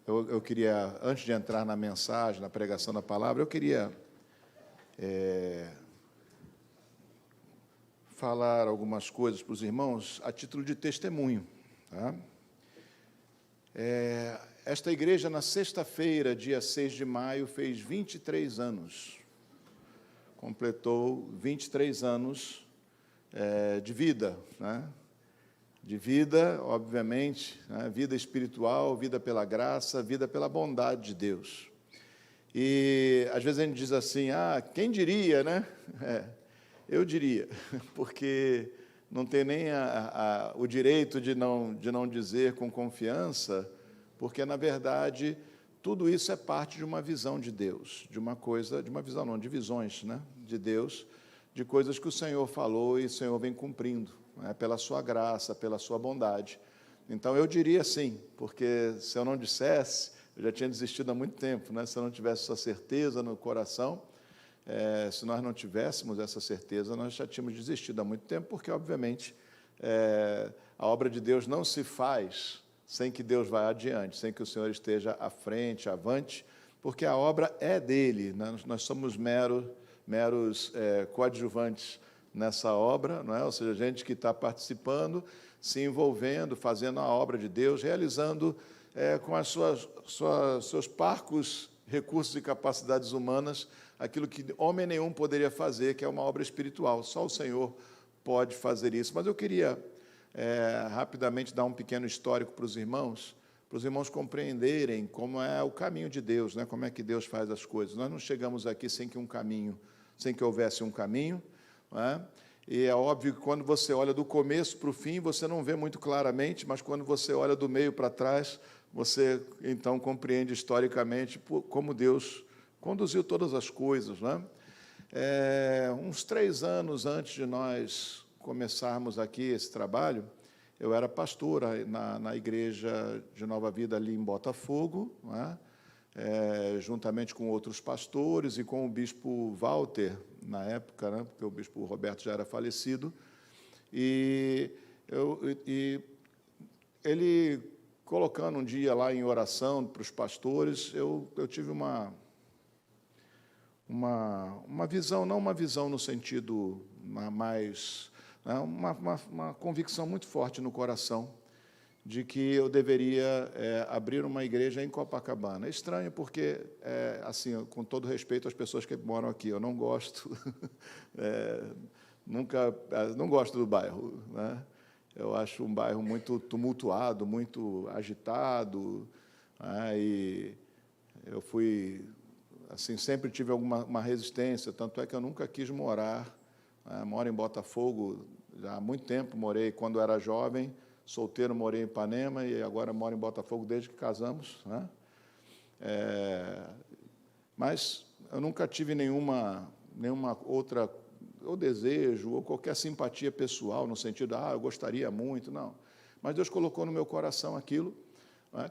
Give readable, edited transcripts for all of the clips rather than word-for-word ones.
eu queria, antes de entrar na mensagem, na pregação da palavra, eu queria falar algumas coisas para os irmãos a título de testemunho. Tá? Esta igreja, na sexta-feira, dia 6 de maio, fez 23 anos. Completou 23 anos de vida, né? De vida, obviamente, né? Vida espiritual, vida pela graça, vida pela bondade de Deus. E, às vezes, a gente diz assim, quem diria, né? Eu diria, porque não tem nem o direito de não dizer com confiança, porque, na verdade, tudo isso é parte de uma visão de Deus, de uma visão não, de visões, né? De Deus, de coisas que o Senhor falou e o Senhor vem cumprindo, né? Pela sua graça, pela sua bondade. Então, eu diria sim, porque se eu não dissesse, eu já tinha desistido há muito tempo, né? Se eu não tivesse essa certeza no coração, se nós não tivéssemos essa certeza, nós já tínhamos desistido há muito tempo, porque, obviamente, a obra de Deus não se faz sem que Deus vá adiante, sem que o Senhor esteja à frente, avante, porque a obra é dele, né? Nós somos meros coadjuvantes nessa obra, não é? Ou seja, gente que está participando, se envolvendo, fazendo a obra de Deus, realizando com as seus parcos recursos e capacidades humanas aquilo que homem nenhum poderia fazer, que é uma obra espiritual. Só o Senhor pode fazer isso. Mas eu queria rapidamente dar um pequeno histórico para os irmãos compreenderem como é o caminho de Deus, né? Como é que Deus faz as coisas. Nós não chegamos aqui sem que houvesse um caminho, não é? E é óbvio que quando você olha do começo para o fim, você não vê muito claramente, mas quando você olha do meio para trás, você então compreende historicamente como Deus conduziu todas as coisas, né? Uns 3 anos antes de nós começarmos aqui esse trabalho, eu era pastor na igreja de Nova Vida ali em Botafogo, não é? Juntamente com outros pastores e com o bispo Walter, na época, né? Porque o bispo Roberto já era falecido, e ele colocando um dia lá em oração para os pastores, eu tive uma visão, não uma visão no sentido mais, né, uma convicção muito forte no coração de que eu deveria abrir uma igreja em Copacabana. É estranho porque, assim, com todo respeito às pessoas que moram aqui, eu não gosto, não gosto do bairro, né? Eu acho um bairro muito tumultuado, muito agitado, né? E eu fui, assim, sempre tive uma resistência, tanto é que eu nunca quis morar, né? Moro em Botafogo já há muito tempo, morei quando era jovem, solteiro, morei em Ipanema e agora moro em Botafogo desde que casamos, né? Mas eu nunca tive nenhuma outra, ou desejo, ou qualquer simpatia pessoal, no sentido, eu gostaria muito, não. Mas Deus colocou no meu coração aquilo, né?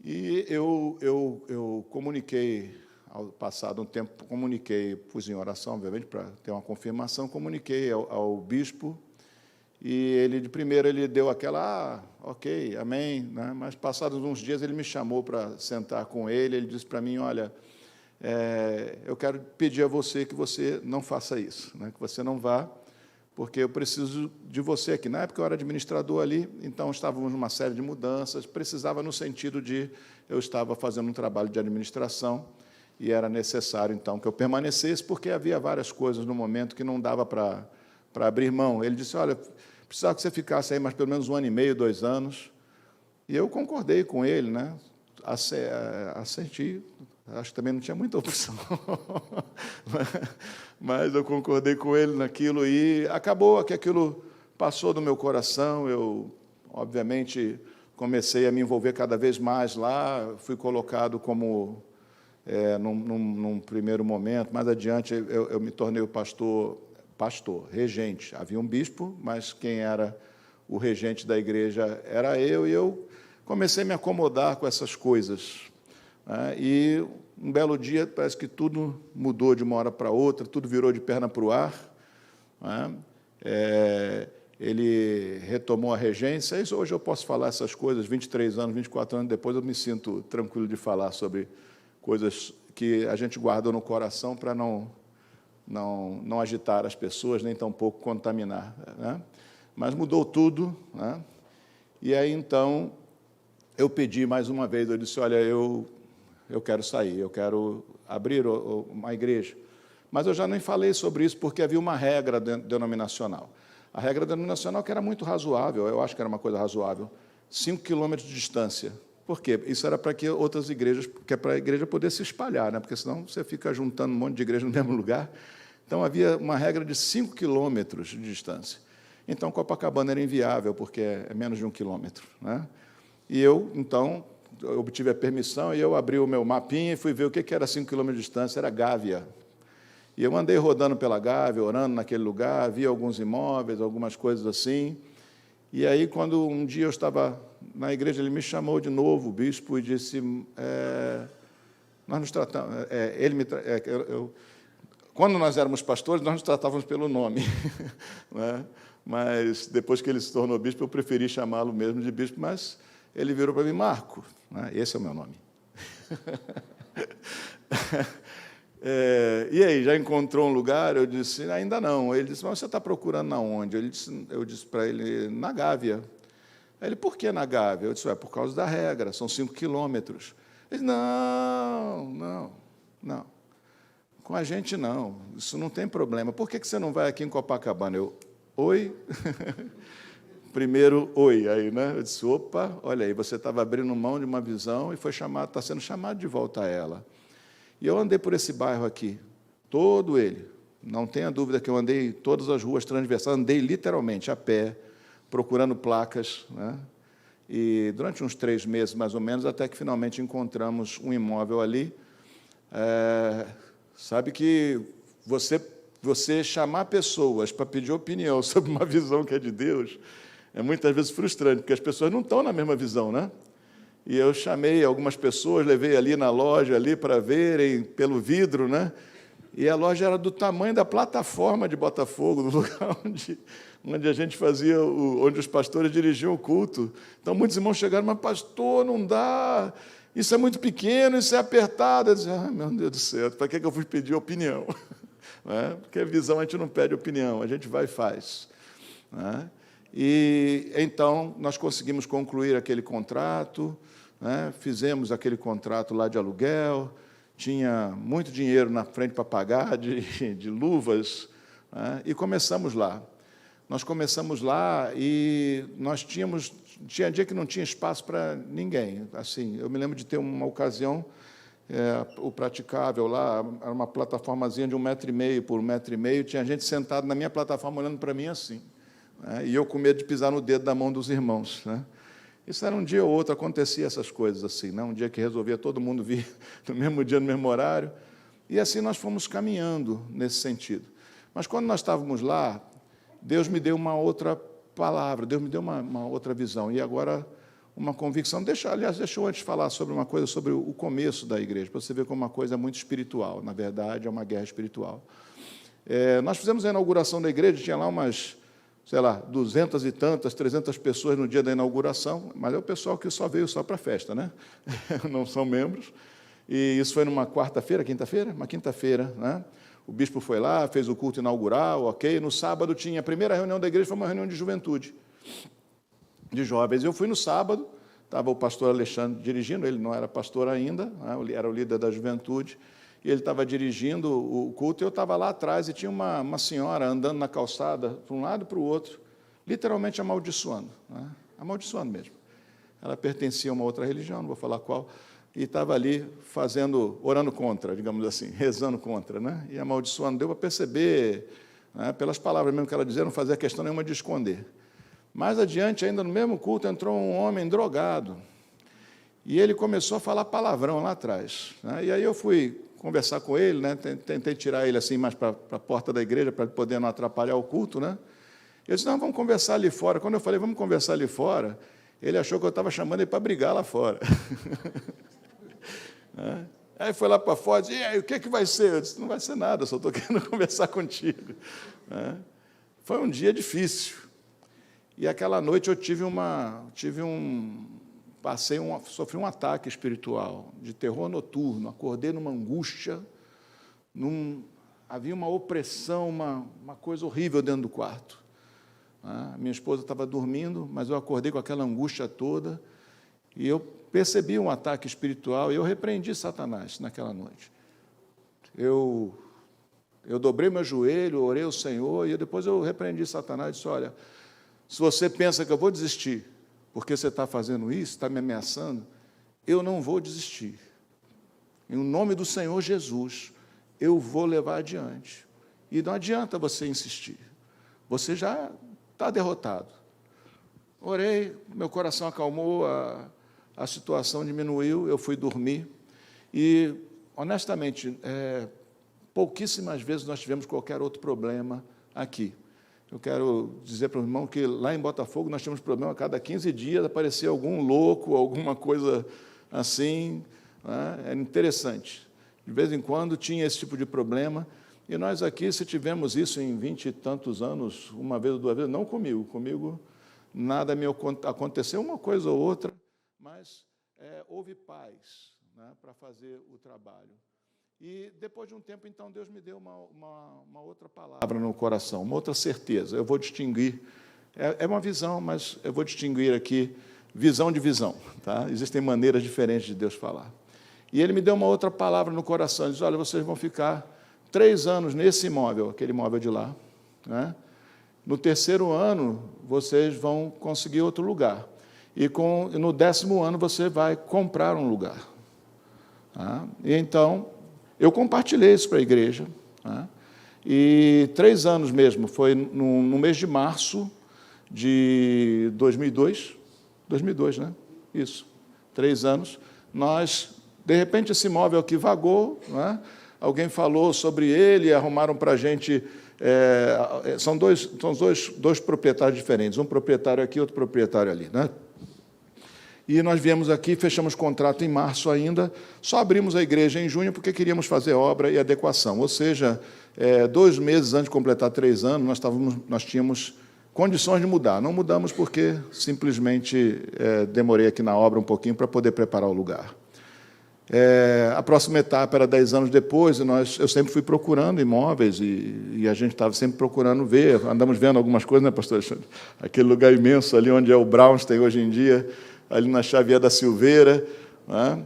E eu comuniquei, ao passado um tempo, pus em oração, obviamente, para ter uma confirmação, comuniquei ao bispo, e ele, de primeiro, ele deu aquela, ok, amém, né? Mas, passados uns dias, ele me chamou para sentar com ele disse para mim, olha, eu quero pedir a você que você não faça isso, né? Que você não vá, porque eu preciso de você aqui. Na época, eu era administrador ali, então estávamos numa série de mudanças, precisava no sentido de eu estava fazendo um trabalho de administração e era necessário, então, que eu permanecesse, porque havia várias coisas no momento que não dava para abrir mão. Ele disse, olha, precisava que você ficasse aí mais pelo menos 1 ano e meio, 2 anos. E eu concordei com ele, né? Assenti, acho que também não tinha muita opção. Mas eu concordei com ele naquilo e acabou que aquilo passou do meu coração. Eu, obviamente, comecei a me envolver cada vez mais lá, fui colocado como, num primeiro momento, mais adiante eu me tornei o pastor, regente. Havia um bispo, mas quem era o regente da igreja era eu, e eu comecei a me acomodar com essas coisas, né? E um belo dia parece que tudo mudou de uma hora para outra, tudo virou de perna para o ar, né? ele retomou a regência, e hoje eu posso falar essas coisas, 23 anos, 24 anos depois, eu me sinto tranquilo de falar sobre coisas que a gente guarda no coração para não agitar as pessoas, nem tampouco contaminar, né? Mas mudou tudo, né? E aí, então, eu pedi mais uma vez, eu disse, olha, eu quero sair, eu quero abrir uma igreja. Mas eu já nem falei sobre isso, porque havia uma regra denominacional. A regra denominacional que era muito razoável, eu acho que era uma coisa razoável, 5 quilômetros de distância. Por quê? Isso era para que outras igrejas, que é para a igreja poder se espalhar, né? Porque senão você fica juntando um monte de igreja no mesmo lugar. Então, havia uma regra de 5 quilômetros de distância. Então, Copacabana era inviável, porque é menos de 1 quilômetro, né? E eu, então, obtive a permissão e eu abri o meu mapinha e fui ver o que era 5 quilômetros de distância, era Gávea. E eu andei rodando pela Gávea, orando naquele lugar, vi alguns imóveis, algumas coisas assim. E aí, quando um dia eu estava na igreja, ele me chamou de novo, o bispo, e disse, nós nos tratamos, quando nós éramos pastores, nós nos tratávamos pelo nome, né? Mas depois que ele se tornou bispo, eu preferi chamá-lo mesmo de bispo, mas ele virou para mim, Marco, né? Esse é o meu nome. E aí, já encontrou um lugar? Eu disse, ainda não. Ele disse, mas você está procurando aonde? Eu disse para ele, na Gávea. Ele, por que na Gávea? Eu disse, por causa da regra, são 5 quilômetros. Ele disse, não. Com a gente não, isso não tem problema. Por que você não vai aqui em Copacabana? Eu, oi? Primeiro, oi, aí, né? Eu disse, opa, olha aí, você estava abrindo mão de uma visão e está sendo chamado de volta a ela. E eu andei por esse bairro aqui, todo ele. Não tenha dúvida que eu andei todas as ruas transversais, andei literalmente a pé, procurando placas, né? E durante uns 3 meses, mais ou menos, até que finalmente encontramos um imóvel ali. Sabe que você chamar pessoas para pedir opinião sobre uma visão que é de Deus é muitas vezes frustrante, porque as pessoas não estão na mesma visão, né? E eu chamei algumas pessoas, levei ali na loja ali para verem pelo vidro, né? E a loja era do tamanho da plataforma de Botafogo, do lugar onde a gente fazia, onde os pastores dirigiam o culto. Então, muitos irmãos chegaram, mas pastor, não dá, isso é muito pequeno, isso é apertado. Eu disse, meu Deus do céu, para que eu fui pedir opinião? Né? Porque a visão a gente não pede opinião, a gente vai e faz. Né? E então nós conseguimos concluir aquele contrato, né? Fizemos aquele contrato lá de aluguel, tinha muito dinheiro na frente para pagar, de luvas, né? E começamos lá. Nós começamos lá e nós tinha dia que não tinha espaço para ninguém. Assim, eu me lembro de ter uma ocasião, o praticável lá, era uma plataformazinha de 1,5 m por 1,5 m, tinha gente sentada na minha plataforma olhando para mim assim, né? E eu com medo de pisar no dedo da mão dos irmãos, né? Isso era um dia ou outro, acontecia essas coisas assim, né? Um dia que resolvia todo mundo vir no mesmo dia, no mesmo horário, e assim nós fomos caminhando nesse sentido. Mas quando nós estávamos lá, Deus me deu uma outra palavra, Deus me deu uma outra visão, e agora uma convicção. Aliás, deixa eu antes falar sobre uma coisa, sobre o começo da igreja, para você ver como uma coisa é muito espiritual, na verdade é uma guerra espiritual. Nós fizemos a inauguração da igreja, tinha lá umas, sei lá, 200 e tantas, 300 pessoas no dia da inauguração, mas é o pessoal que só veio só para a festa, né? Não são membros. E isso foi numa quarta-feira, quinta-feira? Uma quinta-feira, né? O bispo foi lá, fez o culto inaugural, ok. No sábado tinha a primeira reunião da igreja, foi uma reunião de juventude, de jovens. Eu fui no sábado, estava o pastor Alexandre dirigindo, ele não era pastor ainda, né? Era o líder da juventude, e ele estava dirigindo o culto, e eu estava lá atrás, e tinha uma senhora andando na calçada, para um lado e para o outro, literalmente amaldiçoando, né? Amaldiçoando mesmo. Ela pertencia a uma outra religião, não vou falar qual, e estava ali orando contra, digamos assim, rezando contra, né? E amaldiçoando. Deu para perceber, né, pelas palavras mesmo que ela dizia, não fazia questão nenhuma de esconder. Mais adiante, ainda no mesmo culto, entrou um homem drogado, e ele começou a falar palavrão lá atrás, né? E aí eu fui conversar com ele, né? Tentei tirar ele assim mais para a porta da igreja, para ele poder não atrapalhar o culto, né? Ele disse, não, vamos conversar ali fora. Quando eu falei, vamos conversar ali fora, ele achou que eu estava chamando ele para brigar lá fora. Aí foi lá para fora e disse, e aí, o que vai ser? Eu disse, não vai ser nada, só estou querendo conversar contigo. Foi um dia difícil. E aquela noite eu sofri um ataque espiritual, de terror noturno, acordei numa angústia, havia uma opressão, uma coisa horrível dentro do quarto. Minha esposa estava dormindo, mas eu acordei com aquela angústia toda, e eu percebi um ataque espiritual, e eu repreendi Satanás naquela noite. Eu dobrei meu joelho, orei ao Senhor, e depois eu repreendi Satanás e disse, olha, se você pensa que eu vou desistir, porque você está fazendo isso, está me ameaçando, eu não vou desistir. Em nome do Senhor Jesus, eu vou levar adiante. E não adianta você insistir. Você já está derrotado. Orei, meu coração acalmou, a situação diminuiu, eu fui dormir. E, honestamente, pouquíssimas vezes nós tivemos qualquer outro problema aqui. Eu quero dizer para o irmão que lá em Botafogo nós tínhamos problema a cada 15 dias, aparecia algum louco, alguma coisa assim. Né? É interessante. De vez em quando tinha esse tipo de problema. E nós aqui, se tivemos isso em 20 e tantos anos, uma vez ou duas vezes, não comigo nada me aconteceu, uma coisa ou outra, mas houve paz, né, para fazer o trabalho. E, depois de um tempo, então, Deus me deu uma outra palavra no coração, uma outra certeza. Eu vou distinguir, é uma visão, mas eu vou distinguir aqui visão de visão. Tá? Existem maneiras diferentes de Deus falar. E Ele me deu uma outra palavra no coração. Ele disse, olha, vocês vão ficar 3 anos nesse imóvel, aquele imóvel de lá. Né? No 3º ano, vocês vão conseguir outro lugar. E no 10º ano, você vai comprar um lugar. Tá? E, então, eu compartilhei isso para a igreja. Tá? E 3 anos mesmo, foi no mês de março de 2002. 2002, né? Isso. 3 anos. De repente, esse imóvel aqui vagou, né? Alguém falou sobre ele, arrumaram para a gente... são dois proprietários diferentes, um proprietário aqui, outro proprietário ali. Né? E nós viemos aqui, fechamos contrato em março ainda, só abrimos a igreja em junho porque queríamos fazer obra e adequação. Ou seja, 2 meses antes de completar 3 anos, nós tínhamos condições de mudar. Não mudamos porque simplesmente demorei aqui na obra um pouquinho para poder preparar o lugar. A próxima etapa era 10 anos depois, e eu sempre fui procurando imóveis, e a gente estava sempre procurando ver, andamos vendo algumas coisas, né, pastor Alexandre? Aquele lugar imenso ali onde é o Brownstein hoje em dia, ali na Xavier da Silveira, né?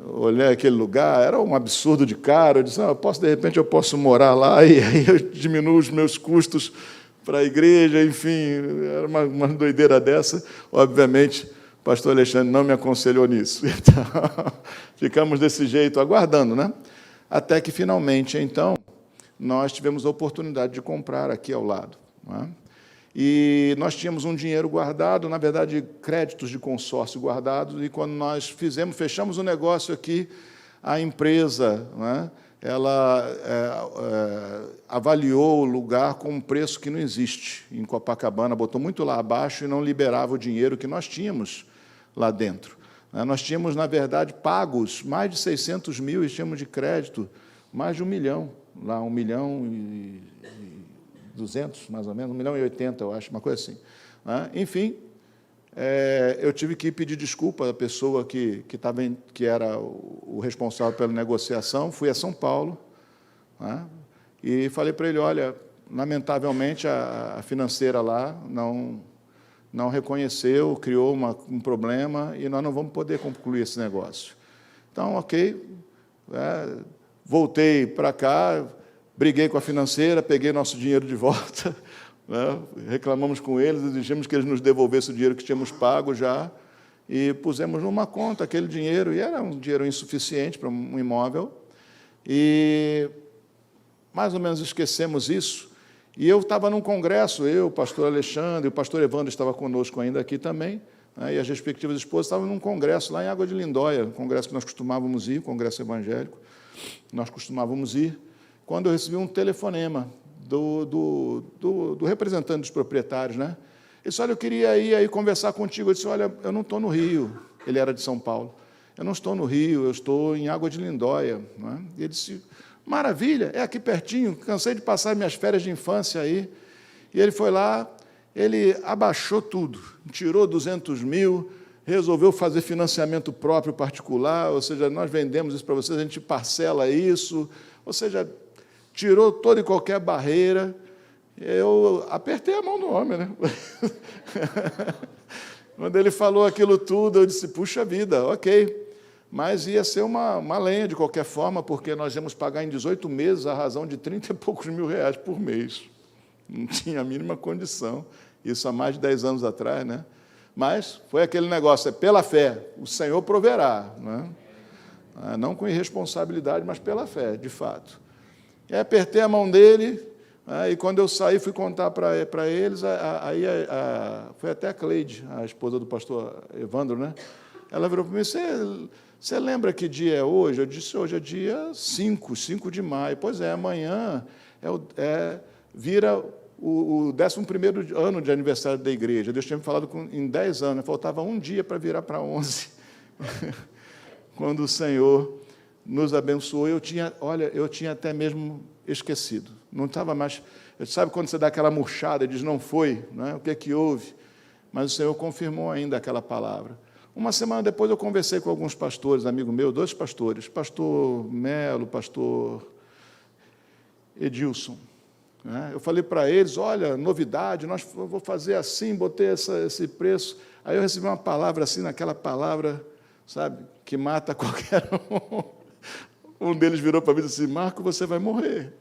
Olhei aquele lugar, era um absurdo de caro, eu disse, de repente eu posso morar lá, e aí eu diminuo os meus custos para a igreja, enfim, era uma doideira dessa, obviamente. O pastor Alexandre não me aconselhou nisso. Então, ficamos desse jeito, aguardando, né? Até que, finalmente, então, nós tivemos a oportunidade de comprar aqui ao lado. Né? E nós tínhamos um dinheiro guardado, na verdade, créditos de consórcio guardados, e quando nós fechamos o negócio aqui, a empresa, né, ela avaliou o lugar com um preço que não existe em Copacabana, botou muito lá abaixo e não liberava o dinheiro que nós tínhamos lá dentro. Nós tínhamos, na verdade, pagos mais de 600 mil e tínhamos de crédito mais de 1 milhão, lá 1 milhão e 200, mais ou menos, 1 milhão e 80, eu acho, uma coisa assim. Enfim, eu tive que pedir desculpa à pessoa que era o responsável pela negociação, fui a São Paulo, né, e falei para ele, olha, lamentavelmente a financeira lá não reconheceu, criou um problema e nós não vamos poder concluir esse negócio. Então, ok, voltei para cá, briguei com a financeira, peguei nosso dinheiro de volta, né, reclamamos com eles, exigimos que eles nos devolvessem o dinheiro que tínhamos pago já e pusemos numa conta aquele dinheiro, e era um dinheiro insuficiente para um imóvel, e mais ou menos esquecemos isso. E eu estava num congresso, o pastor Alexandre, o pastor Evandro estava conosco ainda aqui também, né, e as respectivas esposas estavam num congresso lá em Água de Lindóia, um congresso que nós costumávamos ir, congresso evangélico, nós costumávamos ir, quando eu recebi um telefonema do representante dos proprietários, né? Ele disse, olha, eu queria ir aí conversar contigo. Eu disse, olha, eu não estou no Rio. Ele era de São Paulo. Eu não estou no Rio, eu estou em Água de Lindóia. Né? E ele disse, maravilha, é aqui pertinho, cansei de passar minhas férias de infância aí. E ele foi lá ele abaixou tudo, tirou 200 mil, resolveu fazer financiamento próprio particular, ou seja, nós vendemos isso para vocês, a gente parcela isso, ou seja, tirou toda e qualquer barreira. Eu apertei a mão do homem, né? Quando ele falou aquilo tudo, eu disse, puxa vida, ok. Mas ia ser uma lenha de qualquer forma, porque nós íamos pagar em 18 meses a razão de 30 e poucos mil reais por mês. Não tinha a mínima condição. Isso há mais de 10 anos atrás, né? Mas foi aquele negócio, é pela fé, o Senhor proverá, né? Não com irresponsabilidade, mas pela fé, de fato. E apertei a mão dele, e quando eu saí, fui contar para eles, foi até a Cleide, a esposa do pastor Evandro, né? Ela virou para mim, você lembra que dia é hoje? Eu disse, hoje é dia 5 de maio. Pois é, amanhã vira o 11º ano de aniversário da igreja. Deus tinha me falado em 10 anos, faltava um dia para virar para 11. Quando o Senhor nos abençoou, eu tinha até mesmo esquecido. Não estava mais... Sabe quando você dá aquela murchada e diz, não foi? Né? O que é que houve? Mas o Senhor confirmou ainda aquela palavra. Uma semana depois eu conversei com alguns pastores, amigo meu, 2 pastores, pastor Melo, pastor Edilson. Né? Eu falei para eles, olha, novidade, vou fazer assim, botei esse preço. Aí eu recebi uma palavra assim, naquela palavra, sabe, que mata qualquer um. Um deles virou para mim e disse, Marco, você vai morrer.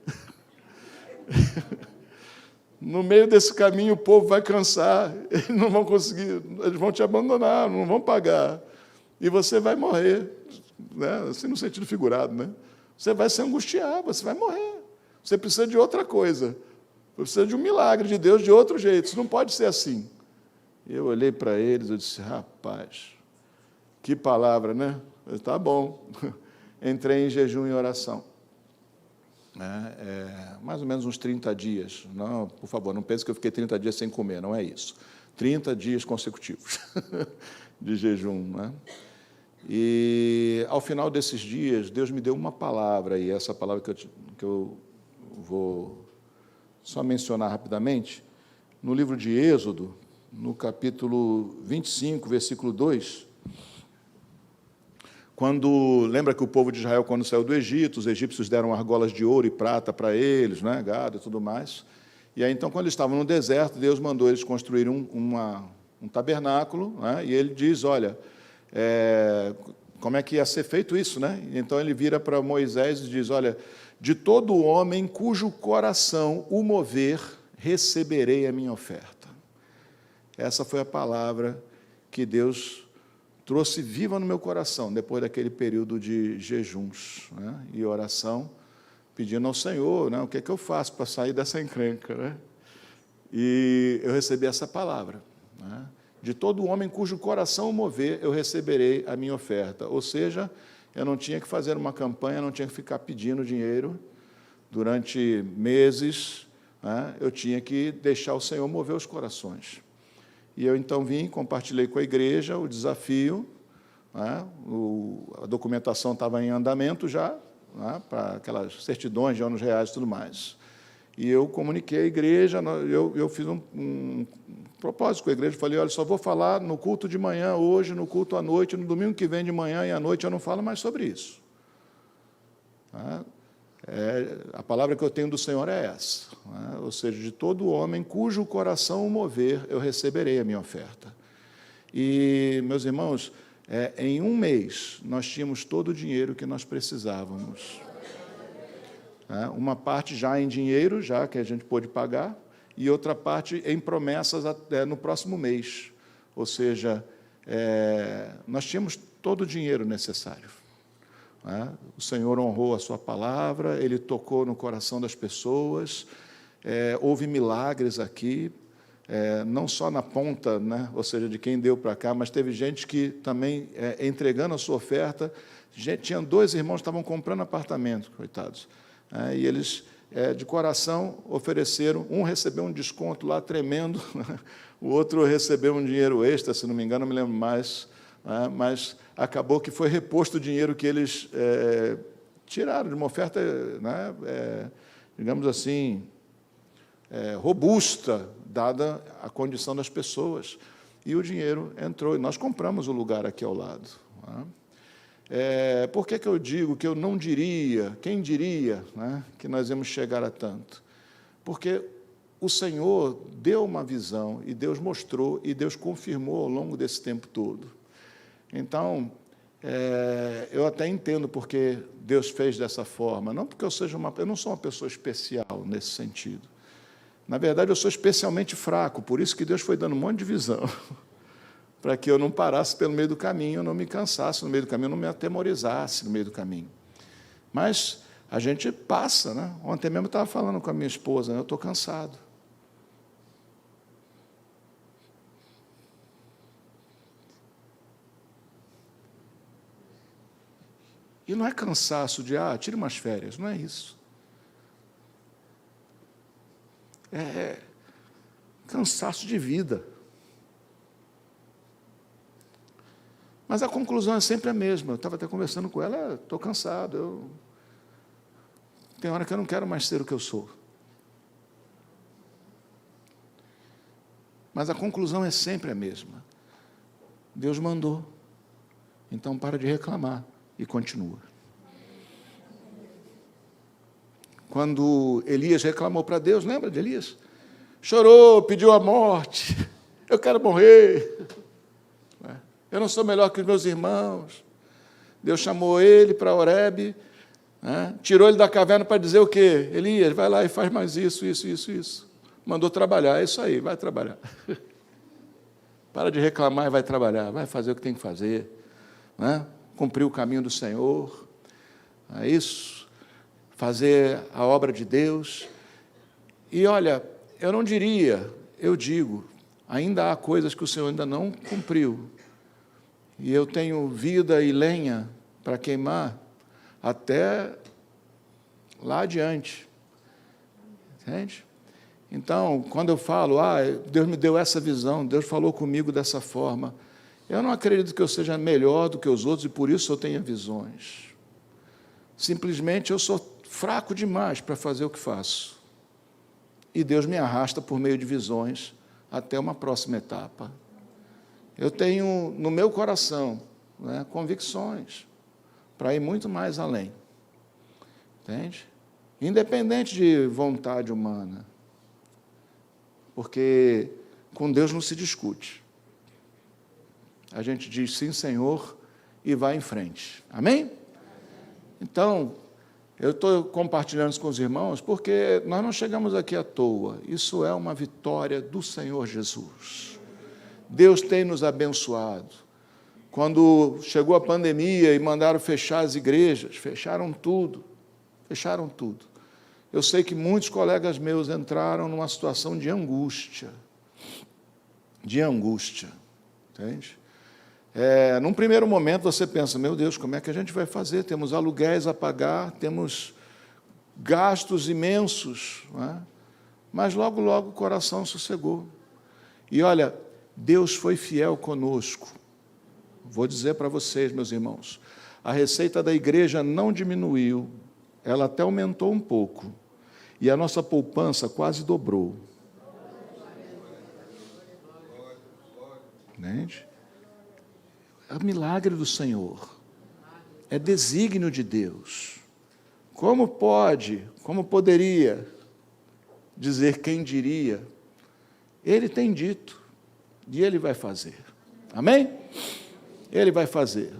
No meio desse caminho, o povo vai cansar, eles não vão conseguir, eles vão te abandonar, não vão pagar. E você vai morrer, né? Assim, no sentido figurado, né? Você vai se angustiar, você vai morrer. Você precisa de outra coisa. Você precisa de um milagre de Deus de outro jeito. Isso não pode ser assim. Eu olhei para eles e disse, rapaz, que palavra, né? Tá bom. Entrei em jejum e oração. Mais ou menos uns 30 dias. Não, por favor, não pense que eu fiquei 30 dias sem comer, não é isso. 30 dias consecutivos de jejum. Né? E, ao final desses dias, Deus me deu uma palavra, e essa palavra que eu vou só mencionar rapidamente, no livro de Êxodo, no capítulo 25, versículo 2, lembra que o povo de Israel, quando saiu do Egito, os egípcios deram argolas de ouro e prata para eles, né, gado e tudo mais. E aí, então, quando eles estavam no deserto, Deus mandou eles construírem um tabernáculo, né, e ele diz, olha, como é que ia ser feito isso? Né? Então, ele vira para Moisés e diz, olha, de todo homem cujo coração o mover, receberei a minha oferta. Essa foi a palavra que Deus trouxe viva no meu coração, depois daquele período de jejuns, né, e oração, pedindo ao Senhor, né, o que é que eu faço para sair dessa encrenca. Né? E eu recebi essa palavra. Né? De todo homem cujo coração o mover, eu receberei a minha oferta. Ou seja, eu não tinha que fazer uma campanha, não tinha que ficar pedindo dinheiro durante meses, né? Eu tinha que deixar o Senhor mover os corações. E eu, então, compartilhei com a igreja o desafio, né? A documentação estava em andamento já, né? Para aquelas certidões de anos reais e tudo mais. E eu comuniquei à igreja, eu fiz um propósito com a igreja, falei, olha, só vou falar no culto de manhã hoje, no culto à noite, no domingo que vem de manhã e à noite eu não falo mais sobre isso. A palavra que eu tenho do Senhor é essa, né? Ou seja, de todo homem cujo coração o mover, eu receberei a minha oferta. E, meus irmãos, em um mês, nós tínhamos todo o dinheiro que nós precisávamos. Uma parte já em dinheiro, já que a gente pôde pagar, e outra parte em promessas no próximo mês. Ou seja, nós tínhamos todo o dinheiro necessário. O Senhor honrou a sua palavra, Ele tocou no coração das pessoas, houve milagres aqui, não só na ponta, né, ou seja, de quem deu para cá, mas teve gente que também, entregando a sua oferta, tinha 2 irmãos que estavam comprando apartamento, coitados, e eles, de coração, ofereceram, um recebeu um desconto lá tremendo, o outro recebeu um dinheiro extra, se não me engano, não me lembro mais, mas acabou que foi reposto o dinheiro que eles tiraram de uma oferta, né, digamos assim, robusta, dada a condição das pessoas. E o dinheiro entrou, e nós compramos o lugar aqui ao lado. Por que eu digo que eu não diria, quem diria, né, que nós íamos chegar a tanto? Porque o Senhor deu uma visão, e Deus mostrou, e Deus confirmou ao longo desse tempo todo. Então, eu até entendo porque Deus fez dessa forma, não porque eu não sou uma pessoa especial nesse sentido. Na verdade, eu sou especialmente fraco, por isso que Deus foi dando um monte de visão, para que eu não parasse pelo meio do caminho, eu não me cansasse no meio do caminho, eu não me atemorizasse no meio do caminho. Mas a gente passa, né? Ontem mesmo eu estava falando com a minha esposa, né? Eu estou cansado. E não é cansaço de, tire umas férias, não é isso. É cansaço de vida. Mas a conclusão é sempre a mesma. Eu estava até conversando com ela, estou cansado. Tem hora que eu não quero mais ser o que eu sou. Mas a conclusão é sempre a mesma. Deus mandou. Então para de reclamar e continua. Quando Elias reclamou para Deus, lembra de Elias? Chorou, pediu a morte. Eu quero morrer. Eu não sou melhor que os meus irmãos. Deus chamou ele para Horebe, né? Tirou ele da caverna para dizer o quê? Elias, vai lá e faz mais isso. Mandou trabalhar, é isso aí, vai trabalhar. Para de reclamar e vai trabalhar, vai fazer o que tem que fazer, né? Cumprir o caminho do Senhor, é isso, fazer a obra de Deus. E olha, eu não diria, eu digo, ainda há coisas que o Senhor ainda não cumpriu. E eu tenho vida e lenha para queimar até lá adiante. Entende? Então, quando eu falo, Deus me deu essa visão, Deus falou comigo dessa forma, eu não acredito que eu seja melhor do que os outros e por isso eu tenha visões. Simplesmente eu sou fraco demais para fazer o que faço. E Deus me arrasta por meio de visões até uma próxima etapa. Eu tenho no meu coração, né, convicções para ir muito mais além. Entende? Independente de vontade humana. Porque com Deus não se discute. A gente diz sim, Senhor, e vai em frente. Amém? Então, eu estou compartilhando isso com os irmãos porque nós não chegamos aqui à toa. Isso é uma vitória do Senhor Jesus. Deus tem nos abençoado. Quando chegou a pandemia e mandaram fechar as igrejas, fecharam tudo. Eu sei que muitos colegas meus entraram numa situação de angústia. Entende? Num primeiro momento você pensa, meu Deus, como é que a gente vai fazer? Temos aluguéis a pagar, temos gastos imensos, não é? Mas logo, logo o coração sossegou. E olha, Deus foi fiel conosco. Vou dizer para vocês, meus irmãos, a receita da igreja não diminuiu, ela até aumentou um pouco, e a nossa poupança quase dobrou. Entende? É o milagre do Senhor, é desígnio de Deus. Como poderia dizer quem diria? Ele tem dito, e Ele vai fazer. Amém? Ele vai fazer.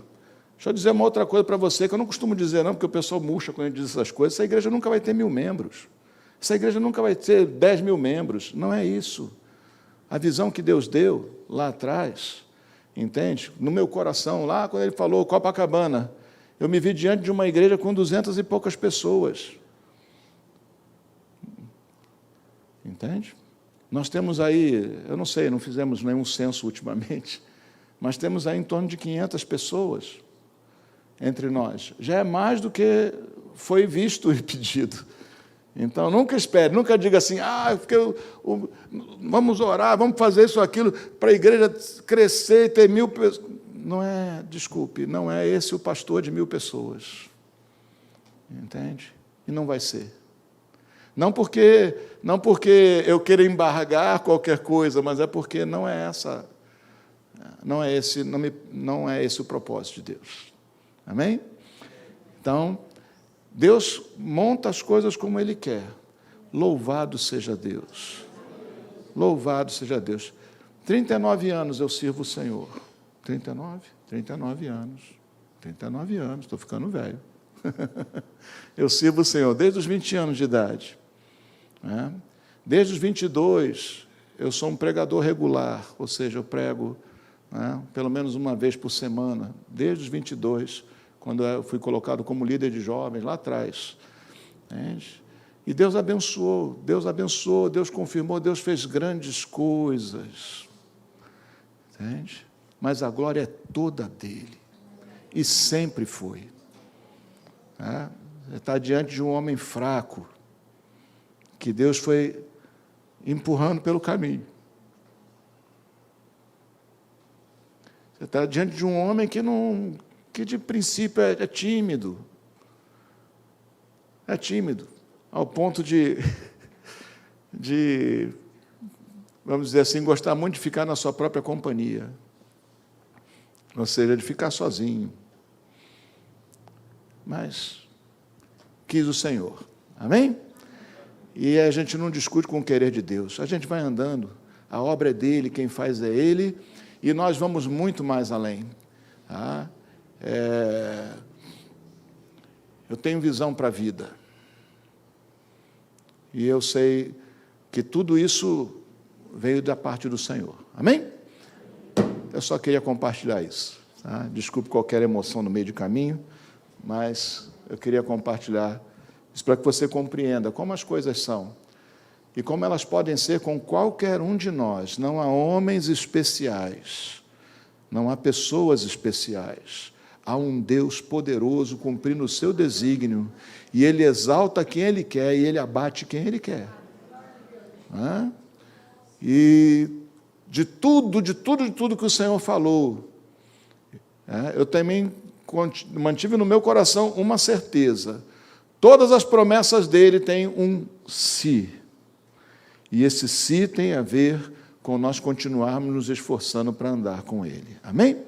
Deixa eu dizer uma outra coisa para você, que eu não costumo dizer não, porque o pessoal murcha quando a gente diz essas coisas. Essa igreja nunca vai ter 1000 membros. Essa igreja nunca vai ter 10.000 membros. Não é isso. A visão que Deus deu lá atrás, entende? No meu coração, lá quando Ele falou Copacabana, eu me vi diante de uma igreja com 200 e poucas pessoas. Entende? Nós temos aí, eu não sei, não fizemos nenhum censo ultimamente, mas temos aí em torno de 500 pessoas entre nós. Já é mais do que foi visto e pedido. Então, nunca espere, nunca diga assim, vamos orar, vamos fazer isso, aquilo, para a igreja crescer e ter 1000 pessoas. Não é, desculpe, não é esse o pastor de 1000 pessoas. Entende? E não vai ser. Não porque eu queira embargar qualquer coisa, mas é porque não é esse o propósito de Deus. Amém? Então, Deus monta as coisas como Ele quer. Louvado seja Deus. Louvado seja Deus. 39 anos eu sirvo o Senhor. 39 anos. 39 anos, estou ficando velho. Eu sirvo o Senhor desde os 20 anos de idade. Desde os 22, eu sou um pregador regular, ou seja, eu prego pelo menos uma vez por semana, desde os 22, quando eu fui colocado como líder de jovens, lá atrás. Entende? E Deus abençoou, Deus confirmou, Deus fez grandes coisas. Entende? Mas a glória é toda dele. E sempre foi. Você está diante de um homem fraco, que Deus foi empurrando pelo caminho. Você está diante de um homem que de princípio é tímido. É tímido, ao ponto de, vamos dizer assim, gostar muito de ficar na sua própria companhia. Ou seja, de ficar sozinho. Mas quis o Senhor. Amém? E a gente não discute com o querer de Deus. A gente vai andando. A obra é dele, quem faz é ele. E nós vamos muito mais além. Tá? Eu tenho visão para a vida. E eu sei que tudo isso veio da parte do Senhor. Amém? Eu só queria compartilhar isso. Tá? Desculpe qualquer emoção no meio do caminho, mas eu queria compartilhar isso para que você compreenda como as coisas são e como elas podem ser com qualquer um de nós. Não há homens especiais, não há pessoas especiais. Há um Deus poderoso cumprindo o seu desígnio, e Ele exalta quem Ele quer e Ele abate quem Ele quer. E de tudo que o Senhor falou, eu também mantive no meu coração uma certeza: todas as promessas dele têm um si, e esse si tem a ver com nós continuarmos nos esforçando para andar com ele. Amém?